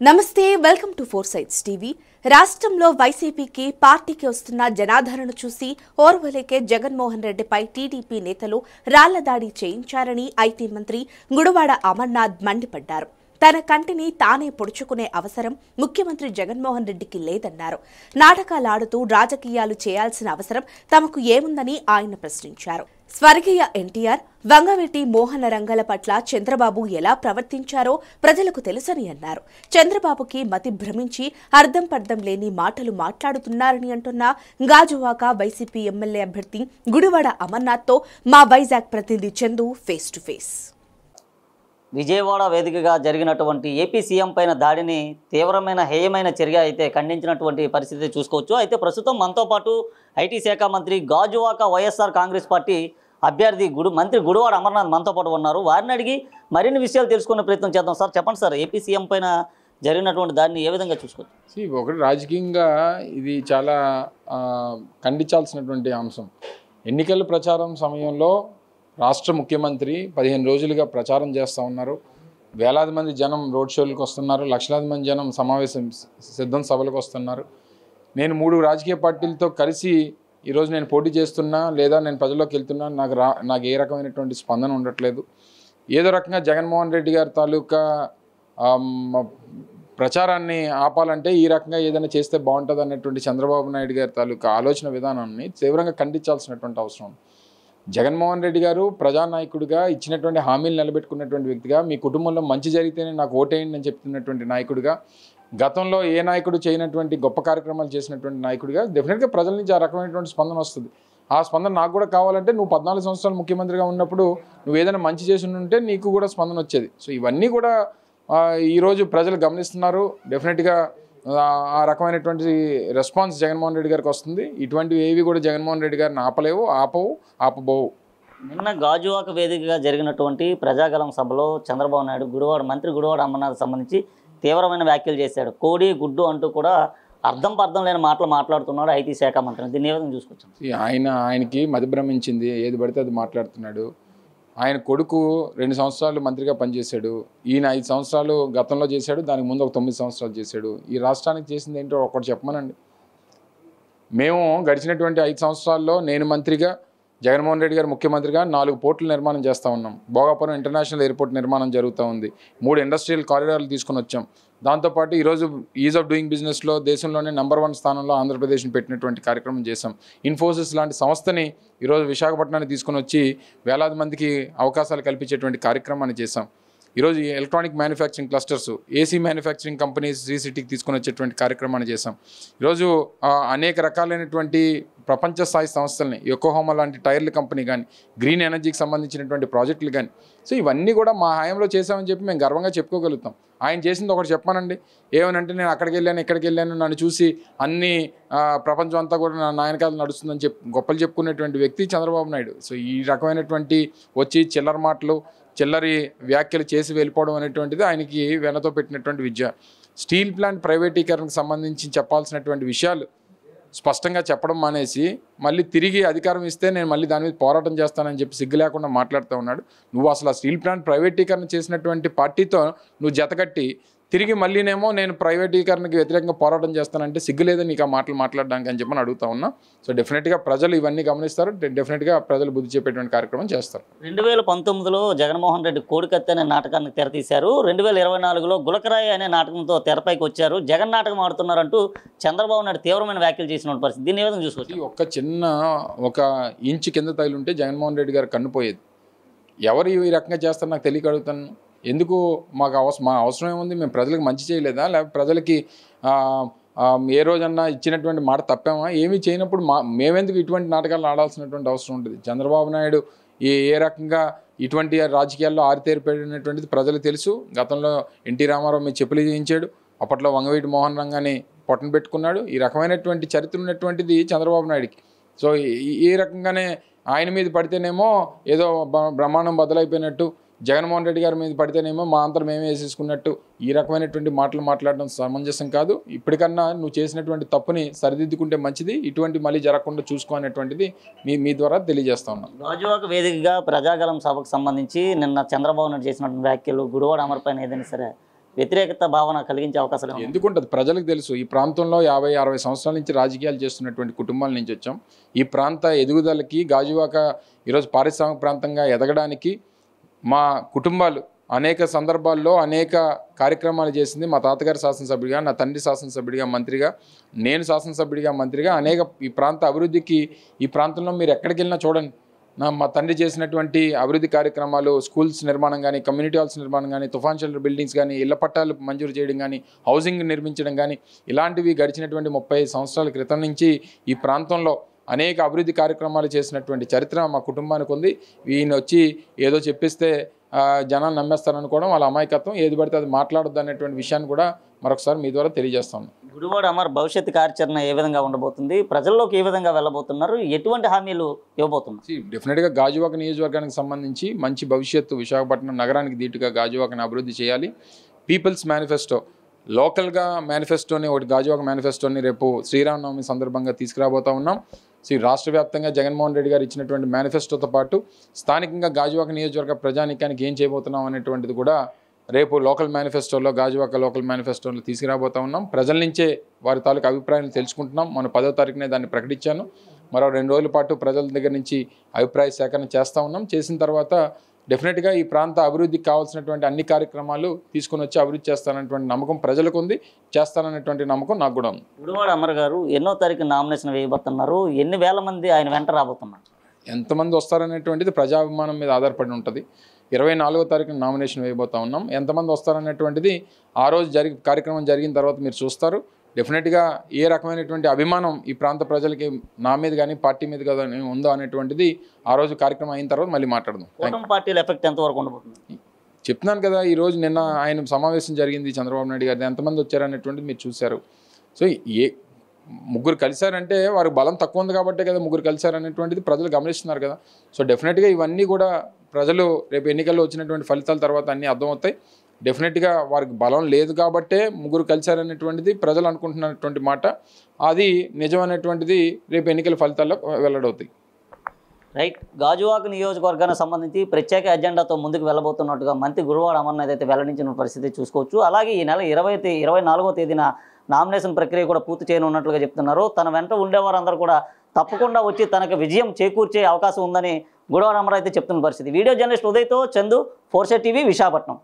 నమస్తే welcome to four sides TV. రాష్ట్రంలో వైసీపీకి పార్టీకి వస్తున్న జనాదరణ చూసి ఓర్వలేకే జగన్మోహన్ రెడ్డిపై టీడీపీ నేతలు రాళ్ల దాడి చేయించారని ఐటీ మంత్రి గుడివాడ అమర్నాథ్ మండిపడ్డారు. తన కంటిని తానే పొడుచుకునే అవసరం ముఖ్యమంత్రి జగన్మోహన్ రెడ్డికి లేదన్నారు. నాటకాలాడుతూ రాజకీయాలు చేయాల్సిన అవసరం తమకు ఏముందని ఆయన ప్రశ్నించారు. స్వర్గీయ ఎన్టీఆర్, వంగవీటి మోహన రంగాల పట్ల చంద్రబాబు ఎలా ప్రవర్తించారో ప్రజలకు తెలుసని అన్నారు. చంద్రబాబుకి మతి భ్రమించి అర్థం పర్థం లేని మాటలు మాట్లాడుతున్నారని అంటున్న గాజువాక వైసీపీ ఎమ్మెల్యే అభ్యర్థి గుడివాడ అమర్నాథ్తో మా వైజాగ్ ప్రతినిధి Chandu face to face. Vijayawada వేదికగా జరిగినటువంటి ఏపీ సీఎం పైన దాడిని తీవ్రమైన హేయమైన చర్య అయితే ఖండించినటువంటి పరిస్థితి చూసుకోవచ్చు. అయితే ప్రస్తుతం మనతో పాటు ఐటీ శాఖ మంత్రి గాజువాక వైఎస్ఆర్ కాంగ్రెస్ పార్టీ అభ్యర్థి మంత్రి గుడివాడ అమర్నాథ్ మనతో పాటు ఉన్నారు. వారిని అడిగి మరిన్ని విషయాలు తెలుసుకునే ప్రయత్నం చేద్దాం. సార్ చెప్పండి సార్, ఏపీ సీఎం పైన జరిగినటువంటి దాడిని ఏ విధంగా చూసుకోవచ్చు? ఒకటి రాజకీయంగా ఇది చాలా ఖండించాల్సినటువంటి అంశం. ఎన్నికల ప్రచారం సమయంలో రాష్ట్ర ముఖ్యమంత్రి 15 రోజులుగా ప్రచారం చేస్తూ ఉన్నారు. వేలాది మంది జనం రోడ్ షోలకు వస్తున్నారు, లక్షలాది మంది జనం సమావేశం సిద్ధం సభలకు వస్తున్నారు. నేను 3 రాజకీయ పార్టీలతో కలిసి ఈరోజు నేను పోటీ చేస్తున్నా లేదా నేను ప్రజల్లోకి వెళ్తున్నా, నాకు ఏ రకమైనటువంటి స్పందన ఉండట్లేదు. ఏదో రకంగా జగన్మోహన్ రెడ్డి గారి తాలూకా ప్రచారాన్ని ఆపాలంటే ఈ రకంగా ఏదైనా చేస్తే బాగుంటుంది అన్నటువంటి చంద్రబాబు నాయుడు గారి తాలూకా ఆలోచన విధానాన్ని తీవ్రంగా ఖండించాల్సినటువంటి అవసరం. జగన్మోహన్ రెడ్డి గారు ప్రజానాయకుడిగా ఇచ్చినటువంటి హామీలు నిలబెట్టుకున్నటువంటి వ్యక్తిగా, మీ కుటుంబంలో మంచి జరిగితేనే నాకు ఓటేయండి అని చెప్తున్నటువంటి నాయకుడిగా, గతంలో ఏ నాయకుడు చేయనటువంటి గొప్ప కార్యక్రమాలు చేసినటువంటి నాయకుడిగా డెఫినెట్గా ప్రజల నుంచి ఆ రకమైనటువంటి స్పందన వస్తుంది. ఆ స్పందన నాకు కూడా కావాలంటే నువ్వు 14 సంవత్సరాలు ముఖ్యమంత్రిగా ఉన్నప్పుడు నువ్వు ఏదైనా మంచి చేసి ఉంటే నీకు కూడా స్పందన వచ్చేది. సో ఇవన్నీ కూడా ఈరోజు ప్రజలు గమనిస్తున్నారు. డెఫినెట్గా ఆ రకమైనటువంటి రెస్పాన్స్ జగన్మోహన్ రెడ్డి గారికి వస్తుంది. ఇటువంటివి ఏవి కూడా జగన్మోహన్ రెడ్డి గారిని ఆపబోవు. నిన్న గాజువాక వేదికగా జరిగినటువంటి ప్రజాగలం సభలో చంద్రబాబు నాయుడు మంత్రి గుడివాడ అమర్నాథ్ సంబంధించి తీవ్రమైన వ్యాఖ్యలు చేశాడు. కోడి గుడ్డు అంటూ కూడా అర్థం లేని మాటలు మాట్లాడుతున్నాడు ఐటీ శాఖ మంత్రి. దీన్ని ఏ విధంగా చూసుకొచ్చాం? ఆయనకి మతిభ్రమించింది, ఏది పడితే అది మాట్లాడుతున్నాడు. ఆయన కొడుకు 2 సంవత్సరాలు మంత్రిగా పనిచేశాడు. ఈయన 5 సంవత్సరాలు గతంలో చేశాడు, దానికి ముందు ఒక 9 సంవత్సరాలు చేశాడు. ఈ రాష్ట్రానికి చేసింది ఏంటో ఒకటి చెప్పమనండి. మేము గడిచినటువంటి 5 సంవత్సరాల్లో నేను మంత్రిగా, జగన్మోహన్ రెడ్డి గారు ముఖ్యమంత్రిగా 4 పోర్టుల నిర్మాణం చేస్తూ ఉన్నాం. భోగాపురం ఇంటర్నేషనల్ ఎయిర్పోర్ట్ నిర్మాణం జరుగుతూ ఉంది. 3 ఇండస్ట్రియల్ కారిడార్లు తీసుకుని వచ్చాం. దాంతోపాటు ఈరోజు ఈజ్ ఆఫ్ డూయింగ్ బిజినెస్లో దేశంలోనే నెంబర్ 1 స్థానంలో ఆంధ్రప్రదేశ్ని పెట్టినటువంటి కార్యక్రమం చేశాం. ఇన్ఫోసిస్ లాంటి సంస్థని ఈరోజు విశాఖపట్నాన్ని తీసుకుని వచ్చి వేలాది మందికి అవకాశాలు కల్పించేటువంటి కార్యక్రమాన్ని చేశాం. ఈరోజు electronic manufacturing clusters, AC manufacturing companies సిటీకి తీసుకుని వచ్చేటువంటి కార్యక్రమాన్ని చేశాం. ఈరోజు అనేక రకాలైనటువంటి ప్రపంచ స్థాయి సంస్థల్ని, యోకోహామా లాంటి టైర్ల కంపెనీ కానీ, గ్రీన్ ఎనర్జీకి సంబంధించినటువంటి ప్రాజెక్టులు కానీ, సో ఇవన్నీ కూడా మా హయాంలో చేసామని చెప్పి మేము గర్వంగా చెప్పుకోగలుగుతాం. ఆయన చేసింది ఒకటి చెప్పానండి. ఏమనంటే నేను అక్కడికి వెళ్ళాను, ఇక్కడికి వెళ్ళాను, నన్ను చూసి అన్ని ప్రపంచం అంతా కూడా నా నాయనకాలు నడుస్తుందని గొప్పలు చెప్పుకునేటువంటి వ్యక్తి చంద్రబాబు నాయుడు. సో ఈ రకమైనటువంటి వచ్చి చిల్లర మాటలు, చిల్లరి వ్యాఖ్యలు చేసి వెళ్ళిపోవడం అనేటువంటిది ఆయనకి వెనతో పెట్టినటువంటి విద్య. స్టీల్ ప్లాంట్ ప్రైవేటీకరణకు సంబంధించి చెప్పాల్సినటువంటి విషయాలు స్పష్టంగా చెప్పడం మానేసి మళ్ళీ తిరిగి అధికారం ఇస్తే నేను మళ్ళీ దాని మీద పోరాటం చేస్తానని చెప్పి సిగ్గు లేకుండా మాట్లాడుతూ ఉన్నాడు. నువ్వు అసలు ఆ స్టీల్ ప్లాంట్ ప్రైవేటీకరణ చేసినటువంటి పార్టీతో నువ్వు జతకట్టి తిరిగి మళ్ళీనేమో నేను ప్రైవేటీకరణకి వ్యతిరేకంగా పోరాటం చేస్తానంటే సిగ్గు లేదా నీకు ఆ మాటలు మాట్లాడడానికి అని చెప్పని అడుగుతా ఉన్నా. సో డెఫినెట్గా ప్రజలు ఇవన్నీ గమనిస్తారు. డెఫినెట్గా ప్రజలు బుద్ధి చెప్పేటువంటి కార్యక్రమం చేస్తారు. 2019లో జగన్మోహన్ రెడ్డి కోడికత్తి అనే నాటకాన్ని తెరతీశారు. 2024లో గులకరాయి అనే నాటకంతో తెరపైకి వచ్చారు. జగన్ నాటకం ఆడుతున్నారంటూ చంద్రబాబు నాయుడు తీవ్రమైన వ్యాఖ్యలు చేసిన పరిస్థితి. దీన్ని ఏ విధంగా చూసుకోవచ్చు? ఒక ఇంచు కింద తగిలింటే జగన్మోహన్ రెడ్డి గారు కన్నుపోయేది. ఎవరు ఈ రకంగా చేస్తారు నాకు తెలియక అడుగుతాను. ఎందుకు మా అవసరం ఏముంది? మేము ప్రజలకు మంచి చేయలేదా? లేకపోతే ప్రజలకి ఏ రోజన్నా ఇచ్చినటువంటి మాట తప్పామా? ఏమీ చేయనప్పుడు మేమెందుకు ఇటువంటి నాటకాలు ఆడాల్సినటువంటి అవసరం ఉంటుంది? చంద్రబాబు నాయుడు ఏ రకంగా ఇటువంటి రాజకీయాల్లో ఆరితేరిపోయినటువంటిది ప్రజలకు తెలుసు. గతంలో ఎన్టీ రామారావు మీద చెప్పులు చేయించాడు. అప్పట్లో వంగవీటి మోహన్ రంగాన్ని పొట్టన పెట్టుకున్నాడు. ఈ రకమైనటువంటి చరిత్ర ఉన్నటువంటిది చంద్రబాబు నాయుడికి. సో ఈ రకంగానే ఆయన మీద పడితేనేమో ఏదో బ్రహ్మాండం బదులైపోయినట్టు, జగన్మోహన్ రెడ్డి గారి మీద పడితేనేమో మా అంతా మేమే వేసేసుకున్నట్టు ఈ రకమైనటువంటి మాటలు మాట్లాడడం సమంజసం కాదు. ఇప్పటికన్నా నువ్వు చేసినటువంటి తప్పుని సరిదిద్దుకుంటే మంచిది, ఇటువంటి మళ్ళీ జరగకుండా చూసుకోనేటువంటిది మీ ద్వారా తెలియజేస్తా ఉన్నాం. గాజువాక వేదికగా ప్రజాగలం సభకు సంబంధించి నిన్న చంద్రబాబు నాయుడు చేసినటువంటి వ్యాఖ్యలు, గుడివాడ అమర్ పైన ఏదైనా సరే వ్యతిరేకత భావన కలిగించే అవకాశాలు ఏమైనా? ఎందుకుంటుంది ప్రజలకు తెలుసు. ఈ ప్రాంతంలో 50-60 సంవత్సరాల నుంచి రాజకీయాలు చేస్తున్నటువంటి కుటుంబాల నుంచి వచ్చాం. ఈ ప్రాంత ఎదుగుదలకి గాజువాక ఈరోజు పారిశ్రామిక ప్రాంతంగా ఎదగడానికి మా కుటుంబాలు అనేక సందర్భాల్లో అనేక కార్యక్రమాలు చేసింది. మా తాతగారు శాసనసభ్యుడిగా, నా తండ్రి శాసనసభ్యుడిగా, మంత్రిగా, నేను శాసనసభ్యుడిగా, మంత్రిగా అనేక ఈ ప్రాంత అభివృద్ధికి ఈ ప్రాంతంలో మీరు ఎక్కడికి వెళ్ళినా చూడండి, మా తండ్రి చేసినటువంటి అభివృద్ధి కార్యక్రమాలు, స్కూల్స్ నిర్మాణం కానీ, కమ్యూనిటీ హాల్స్ నిర్మాణం కానీ, తుఫాన్ షెల్టర్ బిల్డింగ్స్ కానీ, ఇళ్ల పట్టాలు మంజూరు చేయడం కానీ, హౌసింగ్ నిర్మించడం కానీ, ఇలాంటివి గడిచినటువంటి 30 సంవత్సరాల క్రితం నుంచి ఈ ప్రాంతంలో అనేక అభివృద్ధి కార్యక్రమాలు చేసినటువంటి చరిత్ర మా కుటుంబానికి ఉంది. ఈయన వచ్చి ఏదో చెప్పిస్తే జనాలు నమ్మేస్తారనుకోవడం వాళ్ళ అమాయకత్వం. ఏది పడితే అది మాట్లాడొద్దు అనేటువంటి విషయాన్ని కూడా మరొకసారి మీ ద్వారా తెలియజేస్తాను. గుడివాడ అమర్ భవిష్యత్తు కార్యాచరణ ఏ విధంగా ఉండబోతుంది, ప్రజల్లోకి ఏ విధంగా వెళ్ళబోతున్నారు, ఎటువంటి హామీలు ఇవ్వబోతున్నారు? డెఫినెట్గా గాజువాక నియోజకవర్గానికి సంబంధించి మంచి భవిష్యత్తు, విశాఖపట్నం నగరానికి ధీటుగా గాజువాకని అభివృద్ధి చేయాలి. పీపుల్స్ మేనిఫెస్టో, లోకల్గా మేనిఫెస్టోని ఒకటి, గాజువాక మేనిఫెస్టోని రేపు శ్రీరామనవమి సందర్భంగా తీసుకురాబోతా ఉన్నాం. రాష్ట్ర వ్యాప్తంగా జగన్మోహన్ రెడ్డి గారు ఇచ్చినటువంటి మేనిఫెస్టోతో పాటు స్థానికంగా గాజువాక నియోజకవర్గ ప్రజానీకానికి ఏం చేయబోతున్నాం అనేటువంటిది కూడా రేపు లోకల్ మేనిఫెస్టోలో, గాజువాక లోకల్ మేనిఫెస్టోలో తీసుకురాబోతా ఉన్నాం. ప్రజల నుంచే వారి తాలూకు అభిప్రాయాలు తెలుసుకుంటున్నాం. మనం 10వ తారీఖునే దాన్ని ప్రకటించాను. మరో 2 రోజుల పాటు ప్రజల దగ్గర నుంచి అభిప్రాయ సేకరణ చేస్తూ ఉన్నాం. చేసిన తర్వాత డెఫినెట్గా ఈ ప్రాంత అభివృద్ధికి కావాల్సినటువంటి అన్ని కార్యక్రమాలు తీసుకుని వచ్చి అభివృద్ధి చేస్తానటువంటి నమ్మకం ప్రజలకు ఉంది, చేస్తాననేటువంటి నమ్మకం నాకు కూడా ఉంది. గుడివాడ అమర్ గారు ఎన్నో తారీఖు నామినేషన్ వేయబోతున్నారు, ఎన్ని వేల మంది ఆయన వెంట రాబోతున్నారు? ఎంతమంది వస్తారనేటువంటిది ప్రజాభిమానం మీద ఆధారపడి ఉంటుంది. 24వ తారీఖున నామినేషన్ వేయబోతా ఉన్నాం. ఎంతమంది వస్తారనేటువంటిది ఆ రోజు కార్యక్రమం జరిగిన తర్వాత మీరు చూస్తారు. డెఫినెట్గా ఏ రకమైనటువంటి అభిమానం ఈ ప్రాంత ప్రజలకి నా మీద కానీ పార్టీ మీద కానీ ఉందో అనేటువంటిది ఆ రోజు కార్యక్రమం అయిన తర్వాత మళ్ళీ మాట్లాడదాం. పార్టీల ఎఫెక్ట్ ఎంతవరకు ఉండబోతుంది? చెప్తున్నాను కదా, ఈరోజు నిన్న ఆయన సమావేశం జరిగింది చంద్రబాబు నాయుడు గారిది, ఎంతమంది వచ్చారనేటువంటిది మీరు చూశారు. సో ముగ్గురు కలిశారంటే వారికి బలం తక్కువ ఉంది కాబట్టే కదా ముగ్గురు కలిశారనేటువంటిది ప్రజలు గమనిస్తున్నారు కదా. సో డెఫినెట్గా ఇవన్నీ కూడా ప్రజలు రేపు ఎన్నికల్లో వచ్చినటువంటి ఫలితాల తర్వాత అన్నీ అర్థమవుతాయి. డెఫినెట్గా వారికి బలం లేదు కాబట్టే ముగ్గురు కలిశారనేటువంటిది ప్రజలు అనుకుంటున్నటువంటి మాట. అది నిజమనేటువంటిది రేపు ఎన్నికల ఫలితాల్లో వెల్లడవుతాయి. రైట్. గాజువాక నియోజకవర్గానికి సంబంధించి ప్రత్యేక ఎజెండాతో ముందుకు వెళ్ళబోతున్నట్టుగా మంత్రి గుడివాడ అమర్నాథ్ అయితే వెల్లడించిన పరిస్థితి చూసుకోవచ్చు. అలాగే ఈ నెల 24వ తేదీన నామినేషన్ ప్రక్రియ కూడా పూర్తి చేయనున్నట్లుగా చెప్తున్నారు. తన వెంట ఉండేవారందరూ కూడా తప్పకుండా వచ్చి తనకు విజయం చేకూర్చే అవకాశం ఉందని గుడివాడ అమర్ అయితే చెప్తున్న పరిస్థితి. వీడియో జర్నలిస్ట్ ఉదయ్తో చందు, 4 టీవీ, విశాఖపట్నం.